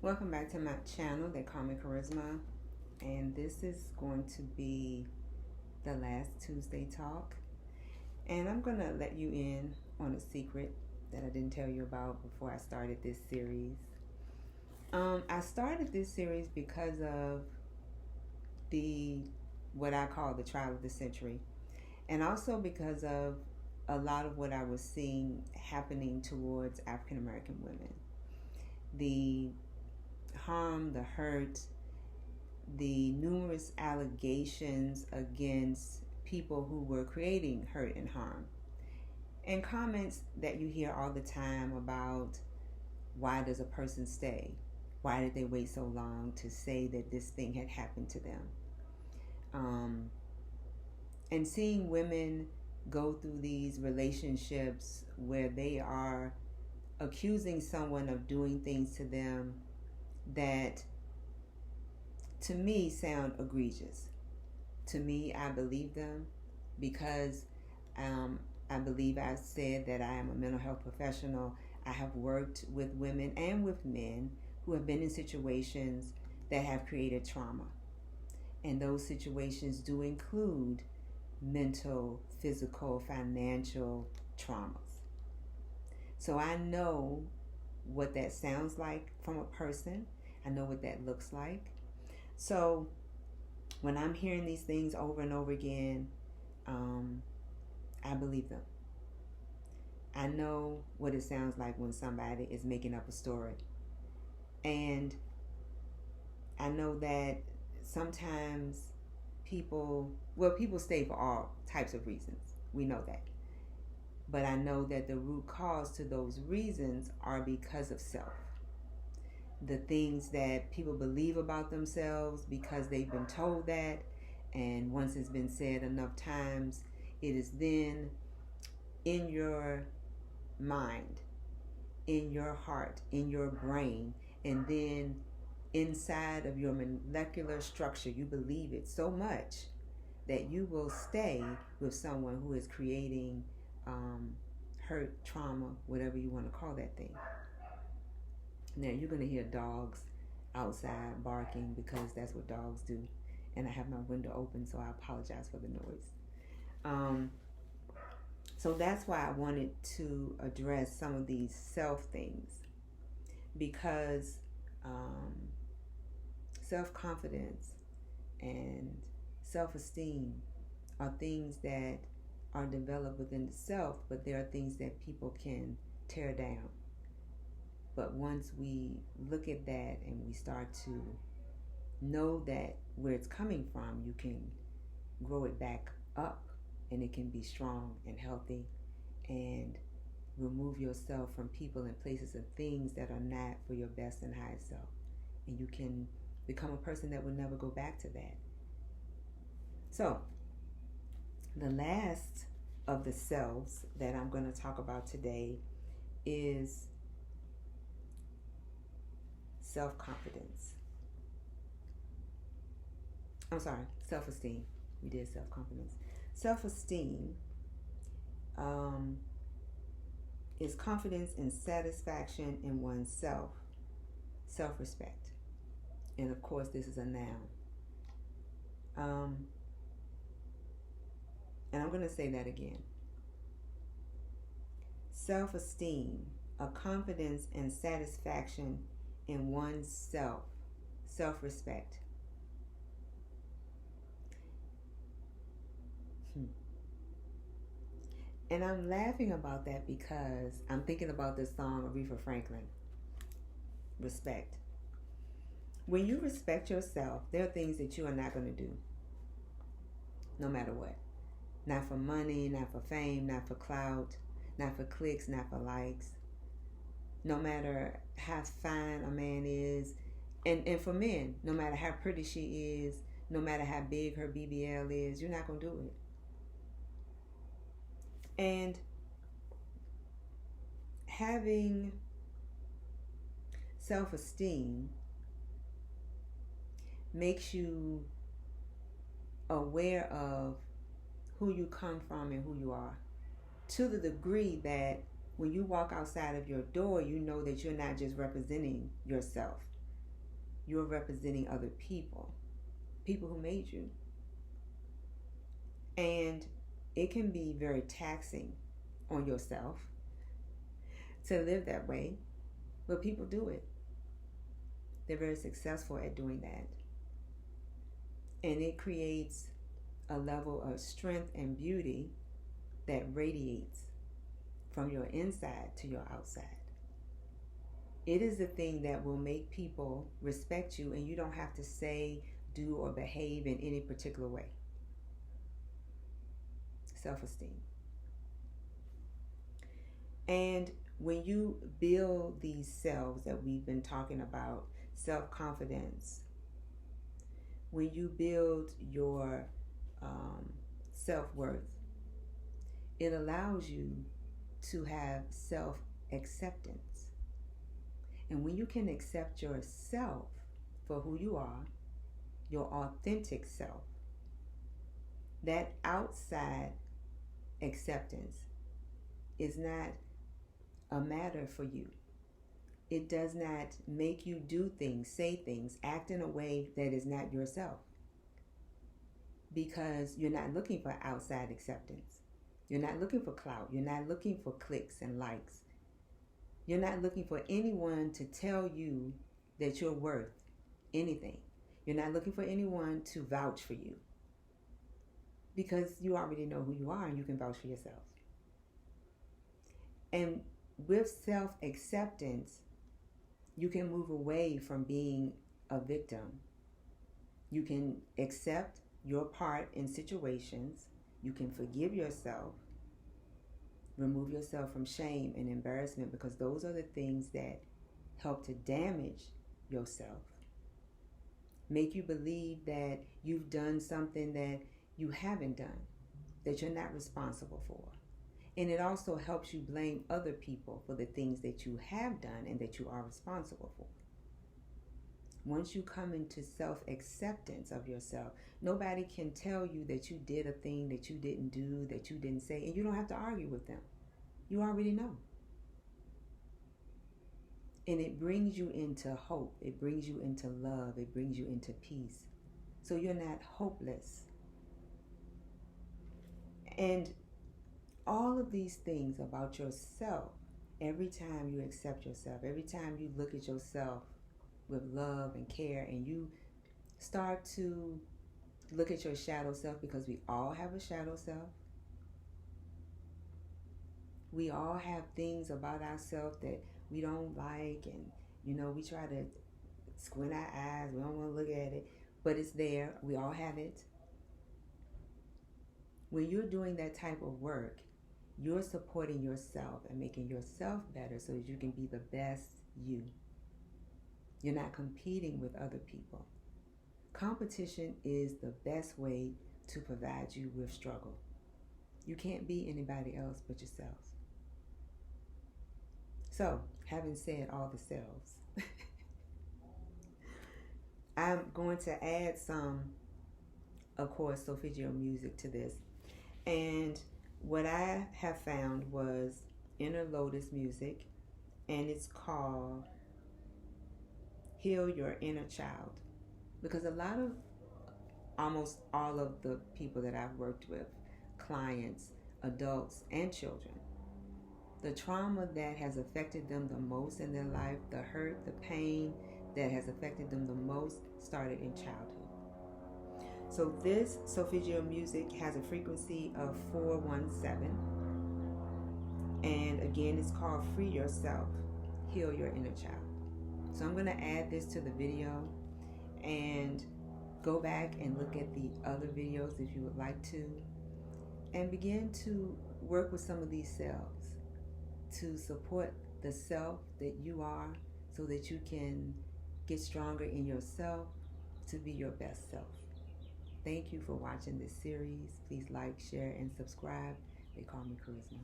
Welcome back to my channel, They Call Me Charisma, and this is going to be the last Tuesday talk, and I'm going to let you in on a secret that I didn't tell you about before I started this series. I started this series because of what I call the trial of the century, and also because of a lot of what I was seeing happening towards African American women. The harm, the hurt, the numerous allegations against people who were creating hurt and harm, and comments that you hear all the time about why does a person stay? Why did they wait so long to say that this thing had happened to them? And seeing women go through these relationships where they are accusing someone of doing things to them that to me sound egregious. To me, I believe them because I believe I've said that I am a mental health professional. I have worked with women and with men who have been in situations that have created trauma. And those situations do include mental, physical, financial traumas. So I know what that sounds like from a person. I know what that looks like. So when I'm hearing these things over and over again, I believe them. I know what it sounds like when somebody is making up a story. And I know that sometimes people stay for all types of reasons. We know that. But I know that the root cause to those reasons are because of self. The things that people believe about themselves because they've been told that, and once it's been said enough times, it is then in your mind, in your heart, in your brain, and then inside of your molecular structure. You believe it so much that you will stay with someone who is creating hurt, trauma, whatever you want to call that thing. Now you're going to hear dogs outside barking because that's what dogs do. And I have my window open, so I apologize for the noise. So that's why I wanted to address some of these self things, because self-confidence and self-esteem are things that are developed within the self, but there are things that people can tear down. But once we look at that and we start to know that where it's coming from, you can grow it back up, and it can be strong and healthy, and remove yourself from people and places and things that are not for your best and highest self. And you can become a person that will never go back to that. So, the last of the selves that I'm going to talk about today is self-confidence. I'm sorry, self-esteem. We did self-confidence. Self-esteem is confidence and satisfaction in oneself, self-respect. And of course, this is a noun. And I'm going to say that again. Self-esteem, a confidence and satisfaction in oneself, self-respect. And I'm laughing about that because I'm thinking about this song of Aretha Franklin, Respect. When you respect yourself, there are things that you are not going to do, no matter what. Not for money, not for fame, not for clout, not for clicks, not for likes. No matter how fine a man is, and for men, no matter how pretty she is, no matter how big her BBL is, you're not going to do it. And having self-esteem makes you aware of who you come from and who you are, to the degree that when you walk outside of your door, you know that you're not just representing yourself, you're representing other people, people who made you. And it can be very taxing on yourself to live that way, but people do it. They're very successful at doing that. And it creates a level of strength and beauty that radiates from your inside to your outside. It is the thing that will make people respect you, and you don't have to say, do, or behave in any particular way. Self-esteem. And when you build these selves that we've been talking about, self-confidence, when you build your self-worth, it allows you to have self-acceptance. And when you can accept yourself for who you are, your authentic self, that outside acceptance is not a matter for you. It does not make you do things, say things, act in a way that is not yourself, because you're not looking for outside acceptance. You're not looking for clout. You're not looking for clicks and likes. You're not looking for anyone to tell you that you're worth anything. You're not looking for anyone to vouch for you, because you already know who you are and you can vouch for yourself. And with self-acceptance, you can move away from being a victim. You can accept your part in situations. You can forgive yourself. Remove yourself from shame and embarrassment, because those are the things that help to damage yourself. Make you believe that you've done something that you haven't done, that you're not responsible for. And it also helps you blame other people for the things that you have done and that you are responsible for. Once you come into self-acceptance of yourself, nobody can tell you that you did a thing that you didn't do, that you didn't say, and you don't have to argue with them. You already know. And it brings you into hope. It brings you into love. It brings you into peace. So you're not hopeless. And all of these things about yourself, every time you accept yourself, every time you look at yourself with love and care, and you start to look at your shadow self, because we all have a shadow self. We all have things about ourselves that we don't like, and we try to squint our eyes. We don't want to look at it, but it's there. We all have it. When you're doing that type of work, you're supporting yourself and making yourself better so that you can be the best you. You're not competing with other people. Competition is the best way to provide you with struggle. You can't be anybody else but yourself. So, having said all the selves, I'm going to add some, of course, solfeggio music to this. And what I have found was Inner Lotus music, and it's called Heal Your Inner Child. Because almost all of the people that I've worked with, clients, adults, and children, the trauma that has affected them the most in their life, the hurt, the pain that has affected them the most, started in childhood. So this solfeggio music has a frequency of 417. And again, it's called Free Yourself, Heal Your Inner Child. So I'm going to add this to the video, and go back and look at the other videos if you would like to, and begin to work with some of these selves to support the self that you are, so that you can get stronger in yourself to be your best self. Thank you for watching this series. Please like, share, and subscribe. They call me Charisma.